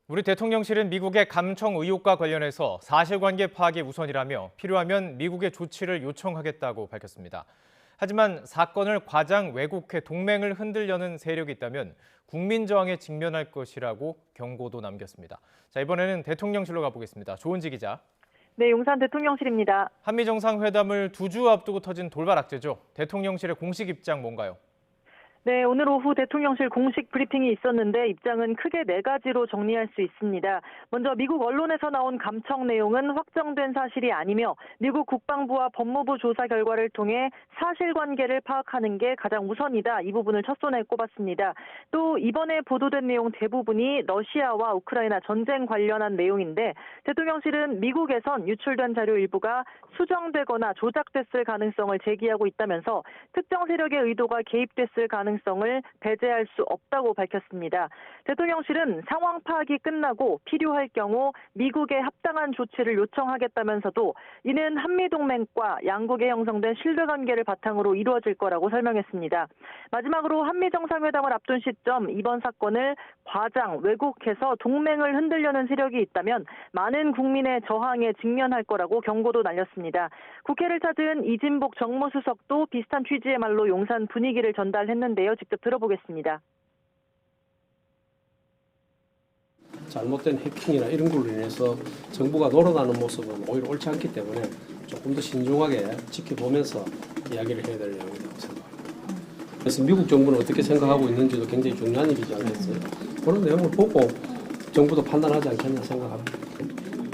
우리 대통령실은 미국의 감청 의혹과 관련해서 사실관계 파악이 우선이라며 필요하면 미국의 조치를 요청하겠다고 밝혔습니다. 하지만 사건을 과장 왜곡해 동맹을 흔들려는 세력이 있다면 국민 저항에 직면할 것이라고 경고도 남겼습니다. 자, 이번에는 대통령실로 가보겠습니다. 조은지 기자. 네, 용산 대통령실입니다. 한미 정상회담을 2주 앞두고 터진 돌발 악재죠. 대통령실의 공식 입장 뭔가요? 네, 오늘 오후 대통령실 공식 브리핑이 있었는데 입장은 크게 네 가지로 정리할 수 있습니다. 먼저 미국 언론에서 나온 감청 내용은 확정된 사실이 아니며 미국 국방부와 법무부 조사 결과를 통해 사실관계를 파악하는 게 가장 우선이다. 이 부분을 첫 손에 꼽았습니다. 또 이번에 보도된 내용 대부분이 러시아와 우크라이나 전쟁 관련한 내용인데 대통령실은 미국에선 유출된 자료 일부가 수정되거나 조작됐을 가능성을 제기하고 있다면서 특정 세력의 의도가 개입됐을 가능성을 배제할 수 없다고 밝혔습니다. 대통령실은 상황 파악이 끝나고 필요할 경우 미국에 합당한 조치를 요청하겠다면서도 이는 한미동맹과 양국에 형성된 신뢰관계를 바탕으로 이루어질 거라고 설명했습니다. 마지막으로 한미 정상회담을 앞둔 시점 이번 사건을 과장, 왜곡해서 동맹을 흔들려는 세력이 있다면 많은 국민의 저항에 직면할 거라고 경고도 날렸습니다. 국회를 찾은 이진복 정무수석도 비슷한 취지의 말로 용산 분위기를 전달했는데요. 직접 들어보겠습니다. 잘못된 해킹이나 이런 걸로 인해서 정부가 놀아나는 모습은 오히려 옳지 않기 때문에 조금 더 신중하게 지켜보면서 이야기를 해야 될 내용이라고 생각합니다. 그래서 미국 정부는 어떻게 생각하고 있는지도 굉장히 중요한 일이지 않겠어요? 그런 내용을 보고 정부도 판단하지 않겠나 생각합니다.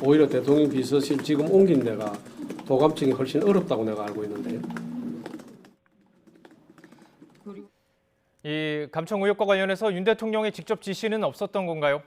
오히려 대통령 비서실 지금 옮긴 데가 도감청이 훨씬 어렵다고 내가 알고 있는데요. 이 감청 의혹과 관련해서 윤 대통령의 직접 지시는 없었던 건가요?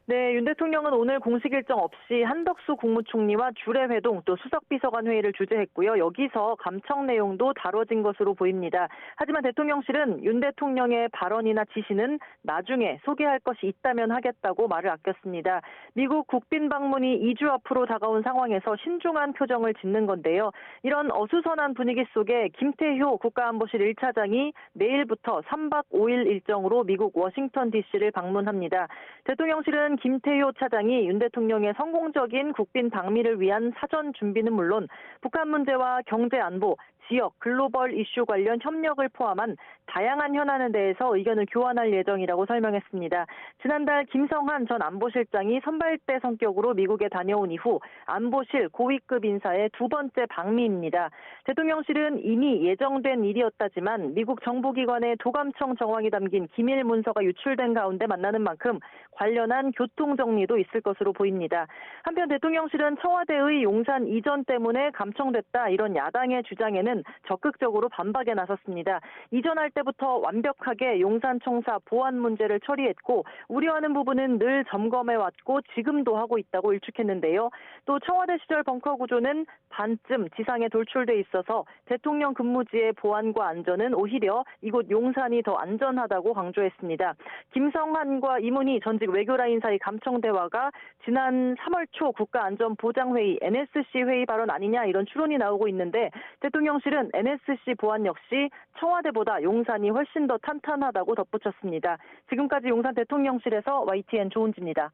네, 윤 대통령은 오늘 공식 일정 없이 한덕수 국무총리와 주례회동 또 수석비서관 회의를 주재했고요. 여기서 감청 내용도 다뤄진 것으로 보입니다. 하지만 대통령실은 윤 대통령의 발언이나 지시는 나중에 소개할 것이 있다면 하겠다고 말을 아꼈습니다. 미국 국빈 방문이 2주 앞으로 다가온 상황에서 신중한 표정을 짓는 건데요. 이런 어수선한 분위기 속에 김태효 국가안보실 1차장이 내일부터 3박 5일 일정으로 미국 워싱턴 DC를 방문합니다. 대통령실은 김태효 차장이 윤 대통령의 성공적인 국빈 방미를 위한 사전 준비는 물론 북한 문제와 경제 안보, 지역, 글로벌 이슈 관련 협력을 포함한 다양한 현안에 대해서 의견을 교환할 예정이라고 설명했습니다. 지난달 김성한 전 안보실장이 선발대 성격으로 미국에 다녀온 이후 안보실 고위급 인사의 두 번째 방미입니다. 대통령실은 이미 예정된 일이었다지만 미국 정보기관의 도감청 정황이 담긴 기밀 문서가 유출된 가운데 만나는 만큼 관련한 교통 정리도 있을 것으로 보입니다. 한편 대통령실은 청와대의 용산 이전 때문에 감청됐다 이런 야당의 주장에는 적극적으로 반박에 나섰습니다. 이전할 때부터 완벽하게 용산청사 보안 문제를 처리했고 우려하는 부분은 늘 점검해왔고 지금도 하고 있다고 일축했는데요. 또 청와대 시절 벙커 구조는 반쯤 지상에 돌출돼 있어서 대통령 근무지의 보안과 안전은 오히려 이곳 용산이 더 안전하다고 강조했습니다. 김성한과 이문희 전직 외교라인 사이 감청 대화가 지난 3월 초 국가안전보장회의 NSC 회의 발언 아니냐 이런 추론이 나오고 있는데 대통령실은 NSC 보안 역시 청와대보다 용산이 훨씬 더 탄탄하다고 덧붙였습니다. 지금까지 용산 대통령실에서 YTN 조은지입니다.